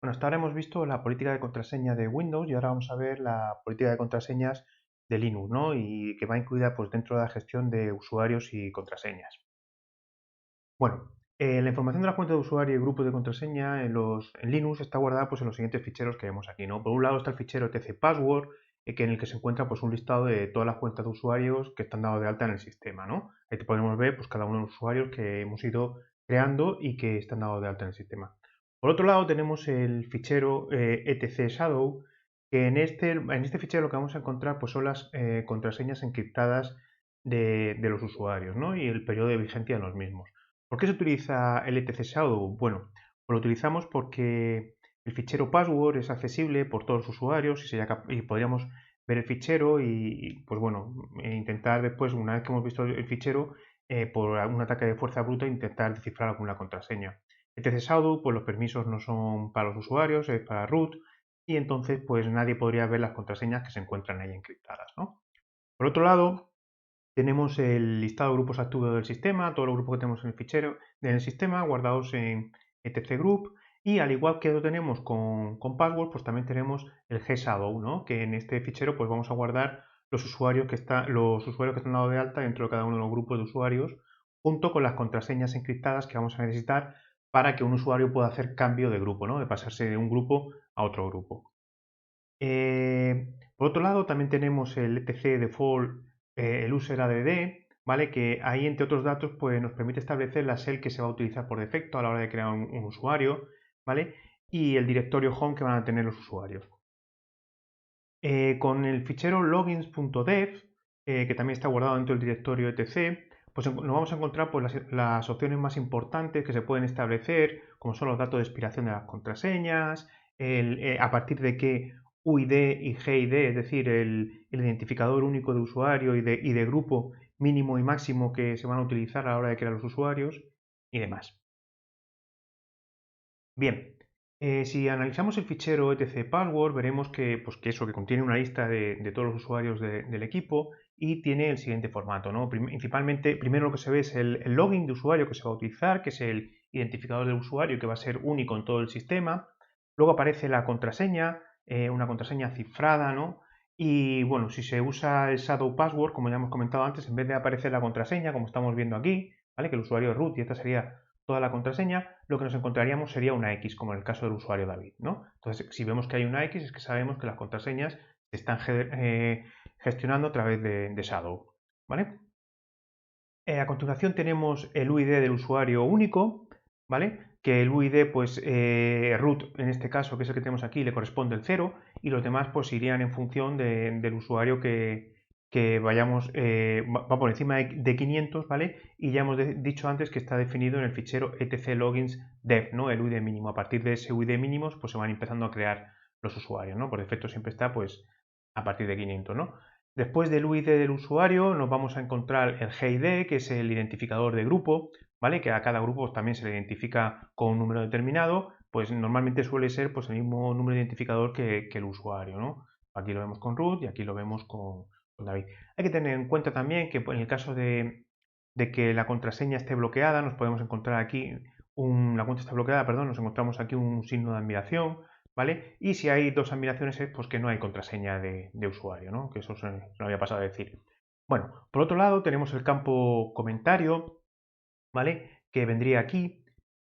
Bueno, hasta ahora hemos visto la política de contraseña de Windows y ahora vamos a ver la política de contraseñas de Linux, ¿no? Y que va incluida pues, dentro de la gestión de usuarios y contraseñas. Bueno, la información de la cuenta de usuario y grupos de contraseña en Linux está guardada pues, en los siguientes ficheros que vemos aquí, ¿no? Por un lado está el fichero etcpassword, en el que se encuentra pues, un listado de todas las cuentas de usuarios que están dados de alta en el sistema, ¿no? Ahí podemos ver pues, cada uno de los usuarios que hemos ido creando y que están dados de alta en el sistema. Por otro lado tenemos el fichero etcshadow, que en este fichero lo que vamos a encontrar pues, son las contraseñas encriptadas de los usuarios, ¿no? Y el periodo de vigencia de los mismos. ¿Por qué se utiliza el etcshadow? Bueno, pues lo utilizamos porque el fichero password es accesible por todos los usuarios y podríamos ver el fichero pues bueno, intentar después, una vez que hemos visto el fichero, por algún ataque de fuerza bruta, intentar descifrar alguna contraseña. Etcshadow, pues los permisos no son para los usuarios, es para root, y entonces pues nadie podría ver las contraseñas que se encuentran ahí encriptadas, ¿no? Por otro lado, tenemos el listado de grupos activos del sistema, todos los grupos que tenemos en el fichero del sistema guardados en etcgroup, y al igual que lo tenemos con password, pues también tenemos el gshadow, ¿no? Que en este fichero pues vamos a guardar los usuarios que están dados de alta dentro de cada uno de los grupos de usuarios, junto con las contraseñas encriptadas que vamos a necesitar para que un usuario pueda hacer cambio de grupo, ¿no? De pasarse de un grupo a otro grupo. Por otro lado, también tenemos el etc default, el user add, ¿vale? Que ahí, entre otros datos, pues nos permite establecer la shell que se va a utilizar por defecto a la hora de crear un usuario, ¿vale? Y el directorio home que van a tener los usuarios. Con el fichero logins.dev, que también está guardado dentro del directorio etc, pues nos vamos a encontrar pues, las opciones más importantes que se pueden establecer, como son los datos de expiración de las contraseñas, a partir de qué UID y GID, es decir, el identificador único de usuario y de grupo mínimo y máximo que se van a utilizar a la hora de crear los usuarios y demás. Bien, si analizamos el fichero etcpassword, veremos que eso, que contiene una lista de todos los usuarios del equipo y tiene el siguiente formato, ¿no? Principalmente, primero lo que se ve es el login de usuario que se va a utilizar, que es el identificador del usuario que va a ser único en todo el sistema. Luego aparece la contraseña, una contraseña cifrada, ¿no? Y bueno, si se usa el shadow password, como ya hemos comentado antes, en vez de aparecer la contraseña, como estamos viendo aquí, ¿vale? Que el usuario es root y esta sería toda la contraseña, lo que nos encontraríamos sería una X, como en el caso del usuario David, ¿no? Entonces, si vemos que hay una X, es que sabemos que las contraseñas se están gestionando a través de Shadow, ¿vale? A continuación tenemos el UID del usuario único, ¿vale? Que el UID, pues, root, en este caso, que es el que tenemos aquí, le corresponde el 0 y los demás, pues, irían en función del usuario que vayamos, va por encima de 500, ¿vale? Y ya hemos dicho antes que está definido en el fichero etcloginsDev, ¿no? El UID mínimo. A partir de ese UID mínimos, pues se van empezando a crear los usuarios, ¿no? Por defecto siempre está, pues, a partir de 500, ¿no? Después del UID del usuario nos vamos a encontrar el GID, que es el identificador de grupo, ¿vale? Que a cada grupo también se le identifica con un número determinado, pues normalmente suele ser pues, el mismo número de identificador que el usuario, ¿no? Aquí lo vemos con root y aquí lo vemos con David. Hay que tener en cuenta también que en el caso de que la contraseña esté bloqueada, nos podemos encontrar aquí, la cuenta está bloqueada, perdón, nos encontramos aquí un signo de admiración, ¿vale? Y si hay dos admiraciones es pues que no hay contraseña de usuario, ¿no? Que eso se lo había pasado a decir. Bueno, por otro lado tenemos el campo comentario, ¿vale? Que vendría aquí,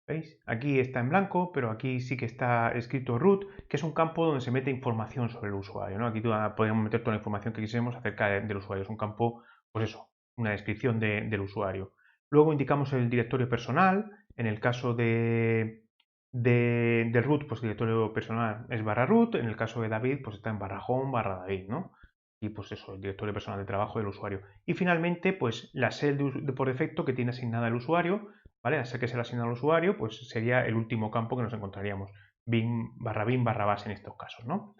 ¿veis? Aquí está en blanco, pero aquí sí que está escrito root, que es un campo donde se mete información sobre el usuario, ¿no? Aquí podríamos meter toda la información que quisiéramos acerca del usuario. Es un campo, pues eso, una descripción del usuario. Luego indicamos el directorio personal. En el caso del root, pues el directorio personal es /root. En el caso de David, pues está en /home /David, ¿no? Y pues eso, el directorio personal de trabajo del usuario. Y finalmente, pues la shell por defecto que tiene asignada el usuario, ¿vale? Al ser que se le asigna al usuario, pues sería el último campo que nos encontraríamos, bin/base en estos casos, ¿no?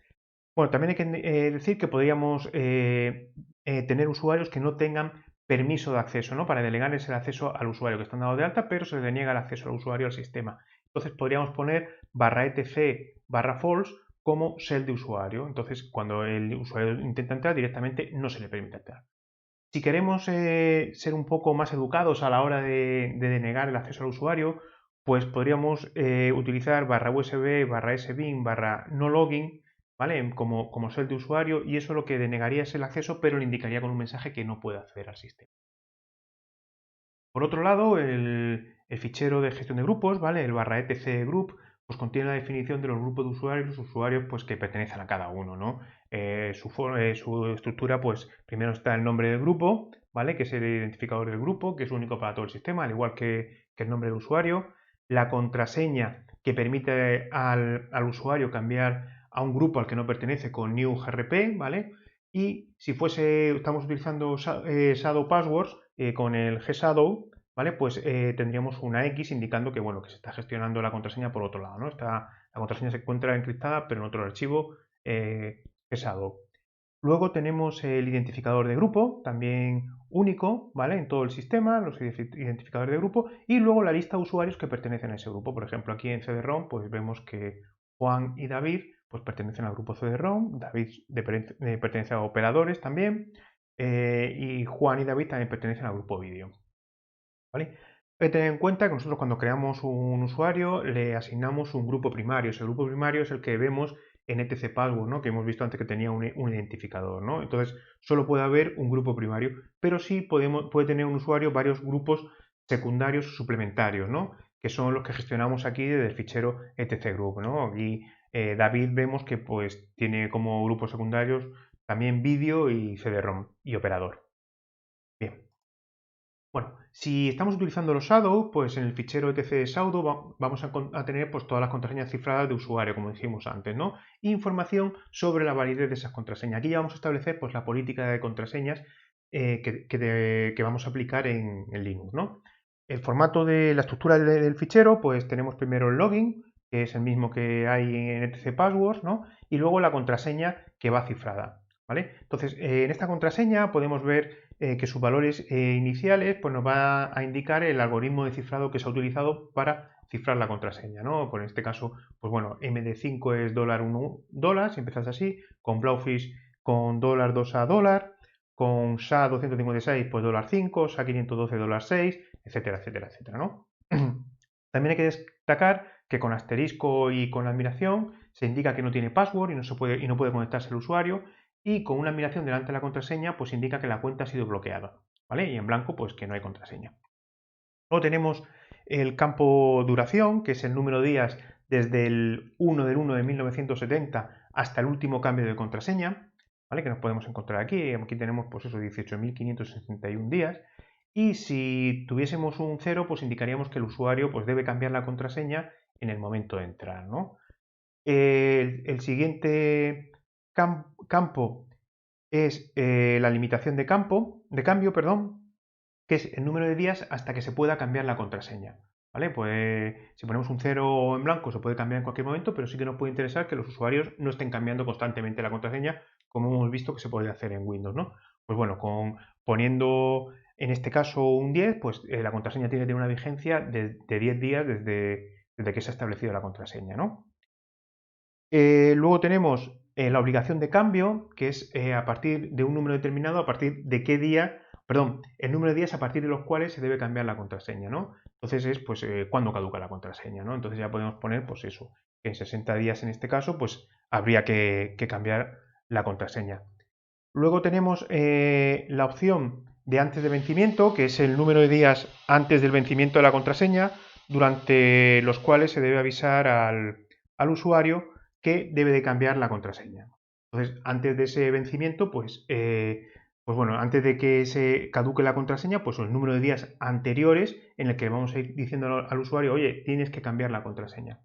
Bueno, también hay que decir que podríamos tener usuarios que no tengan permiso de acceso, ¿no? Para delegarles el acceso al usuario que están dado de alta, pero se le niega el acceso al usuario al sistema. Entonces podríamos poner /etc/false como shell de usuario. Entonces, cuando el usuario intenta entrar directamente, no se le permite entrar. Si queremos ser un poco más educados a la hora de denegar el acceso al usuario, pues podríamos utilizar /usb, /sbin, /no login, ¿vale? Como shell de usuario, y eso lo que denegaría es el acceso, pero le indicaría con un mensaje que no puede acceder al sistema. Por otro lado, el fichero de gestión de grupos, ¿vale? El /etc group, pues contiene la definición de los grupos de usuarios, los usuarios pues, que pertenecen a cada uno, ¿no? Su estructura, pues primero está el nombre del grupo, ¿vale? Que es el identificador del grupo, que es único para todo el sistema, al igual que el nombre del usuario. La contraseña que permite al usuario cambiar a un grupo al que no pertenece con new grp, ¿vale? Y si estamos utilizando Shadow Passwords con el GShadow, ¿vale? Pues tendríamos una X indicando que, bueno, que se está gestionando la contraseña por otro lado, ¿no? La contraseña se encuentra encriptada, pero en otro archivo GShadow. Luego tenemos el identificador de grupo, también único, ¿vale? En todo el sistema, los identificadores de grupo, y luego la lista de usuarios que pertenecen a ese grupo. Por ejemplo, aquí en CD-ROM, pues vemos que Juan y David pues pertenecen al grupo CD-ROM, David pertenece a operadores también, y Juan y David también pertenecen al grupo vídeo, ¿vale? Hay que tener en cuenta que nosotros cuando creamos un usuario le asignamos un grupo primario. Ese grupo primario es el que vemos en etc password, ¿no? Que hemos visto antes que tenía un identificador, ¿no? Entonces solo puede haber un grupo primario, pero sí puede tener un usuario varios grupos secundarios o suplementarios, ¿no? Que son los que gestionamos aquí desde el fichero etc group, ¿no? Aquí David vemos que pues tiene como grupos secundarios también vídeo y CD-ROM y operador. Bien. Bueno, si estamos utilizando los shadow, pues en el fichero etc shadow vamos a tener pues, todas las contraseñas cifradas de usuario, como dijimos antes, ¿no? Información sobre la validez de esas contraseñas. Aquí ya vamos a establecer pues, la política de contraseñas que vamos a aplicar en Linux, ¿no? El formato de la estructura del fichero, pues tenemos primero el login, que es el mismo que hay en etc passwords, ¿no? Y luego la contraseña que va cifrada, ¿vale? Entonces, en esta contraseña podemos ver que sus valores iniciales pues nos va a indicar el algoritmo de cifrado que se ha utilizado para cifrar la contraseña, ¿no? Pues en este caso, pues bueno, MD5 es $1, si empezas así, con Blaufish con $2 a dólar, con SHA-256 pues $5, SHA-512 $6, etcétera, etcétera, etcétera, ¿no? También hay que destacar que con asterisco y con la admiración se indica que no tiene password y no puede conectarse el usuario, y con una admiración delante de la contraseña pues indica que la cuenta ha sido bloqueada, ¿vale? Y en blanco pues que no hay contraseña. Luego tenemos el campo duración, que es el número de días desde el 1 del 1 de 1970 hasta el último cambio de contraseña, ¿vale? Que nos podemos encontrar aquí. Aquí tenemos pues esos 18.561 días. Y si tuviésemos un 0, pues indicaríamos que el usuario pues, debe cambiar la contraseña en el momento de entrar, ¿no? El siguiente campo es la limitación de cambio, perdón, que es el número de días hasta que se pueda cambiar la contraseña. ¿Vale? Pues si ponemos un 0 en blanco se puede cambiar en cualquier momento, pero sí que nos puede interesar que los usuarios no estén cambiando constantemente la contraseña, como hemos visto que se puede hacer en Windows, ¿no? Pues bueno, poniendo en este caso un 10, pues la contraseña tiene que tener una vigencia de 10 días desde que se ha establecido la contraseña, ¿no? Luego tenemos la obligación de cambio, que es a partir de un número determinado, a partir de qué día, perdón, el número de días a partir de los cuales se debe cambiar la contraseña, ¿no? Entonces es pues cuándo caduca la contraseña, ¿no? Entonces ya podemos poner pues eso, que en 60 días en este caso pues habría que cambiar la contraseña. Luego tenemos la opción de antes de vencimiento, que es el número de días antes del vencimiento de la contraseña, durante los cuales se debe avisar al usuario que debe de cambiar la contraseña. Entonces, antes de ese vencimiento, pues bueno, antes de que se caduque la contraseña, pues el número de días anteriores en el que vamos a ir diciendo al usuario, oye, tienes que cambiar la contraseña.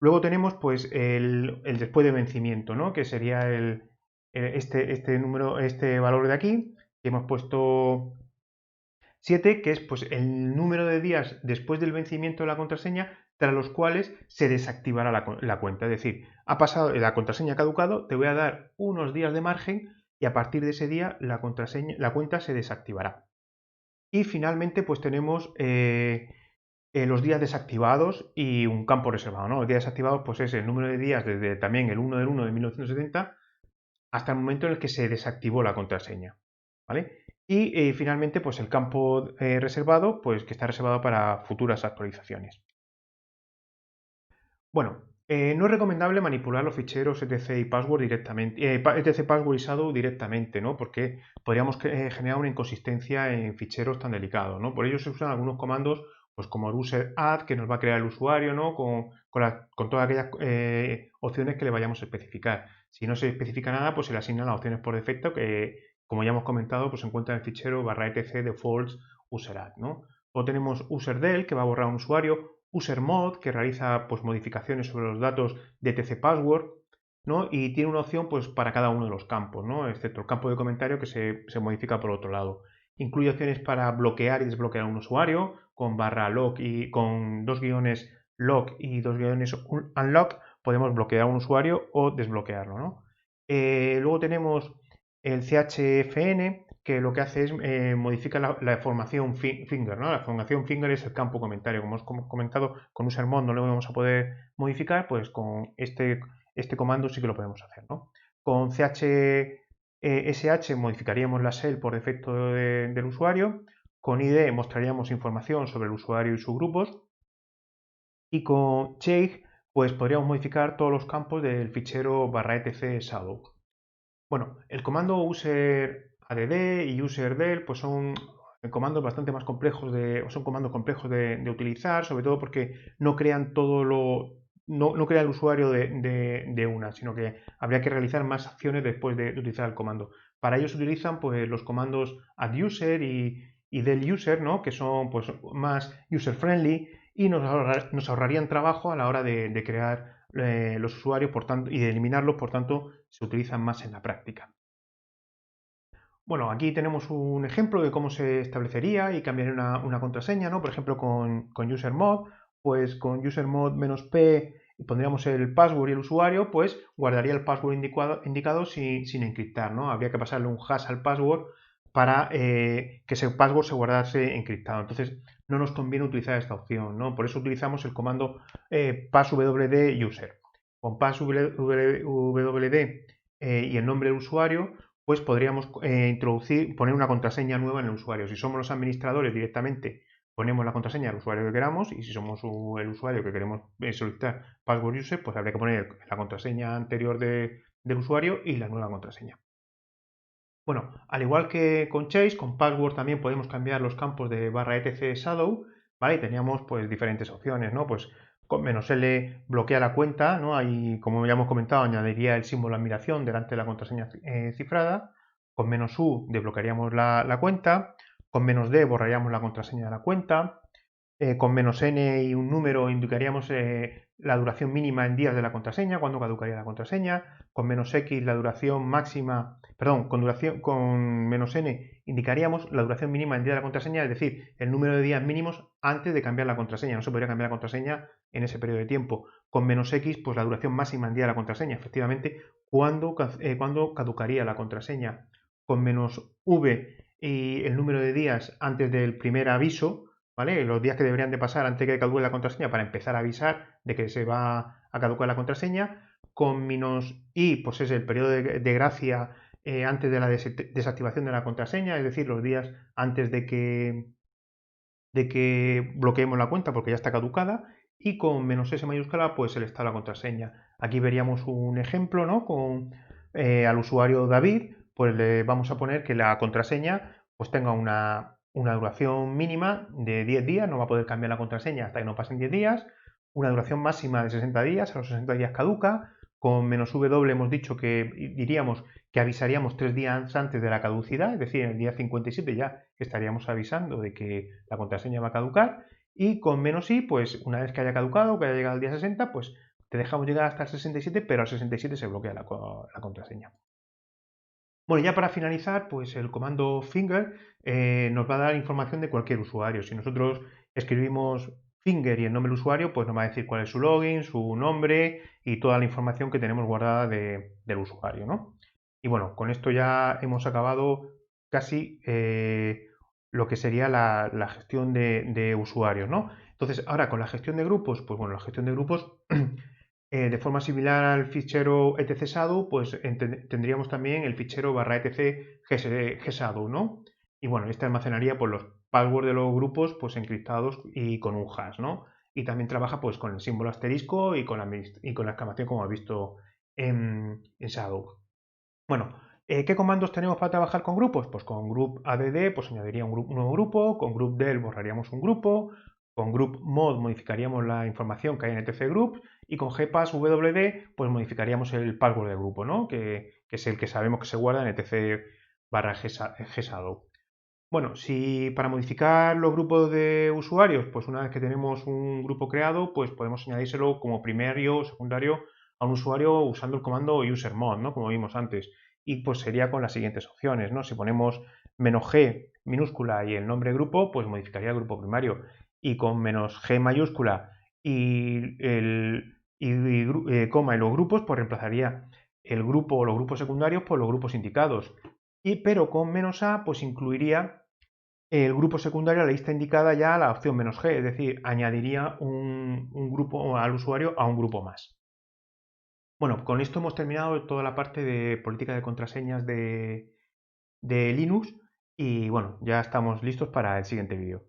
Luego tenemos pues el después de vencimiento, ¿no? Que sería este valor de aquí, que hemos puesto 7, que es pues el número de días después del vencimiento de la contraseña tras los cuales se desactivará la cuenta. Es decir, ha pasado la contraseña ha caducado, te voy a dar unos días de margen y a partir de ese día la cuenta se desactivará. Y finalmente pues tenemos los días desactivados y un campo reservado, ¿no? Los días desactivados pues es el número de días desde también el 1 del 1 de 1970 hasta el momento en el que se desactivó la contraseña, ¿vale? Y finalmente pues el campo reservado pues que está reservado para futuras actualizaciones. Bueno, no es recomendable manipular los ficheros etc y password directamente, etc password y shadow directamente, ¿no? Porque podríamos generar una inconsistencia en ficheros tan delicados, ¿no? Por ello se usan algunos comandos, pues como el user add, que nos va a crear el usuario, ¿no? Con todas aquellas opciones que le vayamos a especificar. Si no se especifica nada, pues se le asignan las opciones por defecto que, como ya hemos comentado, pues se encuentra en el fichero /etc defaults user add, ¿no? Luego tenemos userdel, que va a borrar un usuario, usermod, que realiza pues, modificaciones sobre los datos de tcpassword, ¿no? Y tiene una opción pues, para cada uno de los campos, ¿no? Excepto el campo de comentario que se modifica por otro lado. Incluye opciones para bloquear y desbloquear a un usuario con /log y con dos guiones log y dos guiones unlock podemos bloquear a un usuario o desbloquearlo, ¿no? Luego tenemos el CHFN, que lo que hace es modifica la formación finger, ¿no? La formación finger es el campo comentario. Como hemos comentado, con usermod no lo vamos a poder modificar, pues con este comando sí que lo podemos hacer, ¿no? Con CHSH modificaríamos la shell por defecto del usuario. Con ID mostraríamos información sobre el usuario y sus grupos. Y con change, pues podríamos modificar todos los campos del fichero /etc shadow. Bueno, el comando useradd y userdel pues son comandos bastante más complejos son comandos complejos de utilizar, sobre todo porque no crean no crea el usuario de una, sino que habría que realizar más acciones después de utilizar el comando. Para ello se utilizan pues los comandos adduser y deluser, ¿no? Que son pues más user friendly y nos ahorrarían trabajo a la hora de crear los usuarios por tanto, y de eliminarlos, por tanto, se utilizan más en la práctica. Bueno, aquí tenemos un ejemplo de cómo se establecería y cambiaría una contraseña, ¿no? Por ejemplo, con usermod, pues con usermod "-p" y pondríamos el password y el usuario, pues guardaría el password indicado sin encriptar, ¿no? Habría que pasarle un hash al password para que ese password se guardase encriptado. Entonces, no nos conviene utilizar esta opción, ¿no? Por eso utilizamos el comando passwd user. Con passwd y el nombre del usuario, pues podríamos poner una contraseña nueva en el usuario. Si somos los administradores directamente ponemos la contraseña del usuario que queramos y si somos el usuario que queremos solicitar password user, pues habría que poner la contraseña anterior del usuario y la nueva contraseña. Bueno, al igual que con Chase, con password también podemos cambiar los campos de /etc shadow, ¿vale? Y teníamos pues diferentes opciones, ¿no? Pues con "-l" bloquea la cuenta, ¿no? Ahí, como ya hemos comentado, añadiría el símbolo de admiración delante de la contraseña cifrada. Con "-u" desbloquearíamos la cuenta. Con "-d" borraríamos la contraseña de la cuenta. Con "-n" y un número indicaríamos la duración mínima en días de la contraseña, cuando caducaría la contraseña. Con "-x" la duración máxima, perdón, con "-n" indicaríamos la duración mínima en días de la contraseña, es decir, el número de días mínimos antes de cambiar la contraseña. No se podría cambiar la contraseña en ese periodo de tiempo. Con "-x", pues la duración máxima en día de la contraseña, efectivamente, cuando caducaría la contraseña. Con "-v" y el número de días antes del primer aviso, ¿vale? Los días que deberían de pasar antes de que caduque la contraseña para empezar a avisar de que se va a caducar la contraseña. Con "-i", pues es el periodo de gracia antes de la desactivación de la contraseña, es decir, los días antes de que bloqueemos la cuenta porque ya está caducada. Y con "-s" mayúscula, pues el estado de la contraseña. Aquí veríamos un ejemplo, ¿no? Al usuario David, pues le vamos a poner que la contraseña pues tenga una duración mínima de 10 días, no va a poder cambiar la contraseña hasta que no pasen 10 días, una duración máxima de 60 días, a los 60 días caduca. Con "-w" hemos dicho que diríamos que avisaríamos 3 días antes de la caducidad, es decir, en el día 57 ya estaríamos avisando de que la contraseña va a caducar. Y con "-i", pues una vez que haya caducado, que haya llegado al día 60, pues te dejamos llegar hasta el 67, pero al 67 se bloquea la contraseña. Bueno, ya para finalizar, pues el comando finger nos va a dar información de cualquier usuario. Si nosotros escribimos finger y el nombre del usuario, pues nos va a decir cuál es su login, su nombre y toda la información que tenemos guardada del usuario, ¿no? Y bueno, con esto ya hemos acabado casi lo que sería la gestión de usuarios, ¿no? Entonces, ahora con la gestión de grupos, pues bueno, la gestión de grupos de forma similar al fichero etc shadow, pues tendríamos también el fichero /etc gshadow, ¿no? Y bueno, este almacenaría pues, los passwords de los grupos pues encriptados y con un hash, ¿no? y también trabaja pues con el símbolo asterisco y con la exclamación como habéis visto en Shadow. Bueno, ¿qué comandos tenemos para trabajar con grupos? Pues con group add pues añadiría un nuevo grupo, con group del borraríamos un grupo, con group mod modificaríamos la información que hay en etc group y con gpasswd pues modificaríamos el password del grupo, ¿no? Que es el que sabemos que se guarda en etc barra gshadow. Bueno, si para modificar los grupos de usuarios, pues una vez que tenemos un grupo creado, pues podemos añadírselo como primario o secundario a un usuario usando el comando usermod, ¿no? Como vimos antes. Y pues sería con las siguientes opciones, ¿no? Si ponemos "-g" minúscula y el nombre grupo, pues modificaría el grupo primario. Y con "-g" mayúscula coma y los grupos, pues reemplazaría el grupo o los grupos secundarios por los grupos indicados. Pero con "-a", pues incluiría el grupo secundario a la lista indicada ya a la opción "-g", es decir, añadiría un grupo al usuario a un grupo más. Bueno, con esto hemos terminado toda la parte de política de contraseñas de Linux y bueno, ya estamos listos para el siguiente vídeo.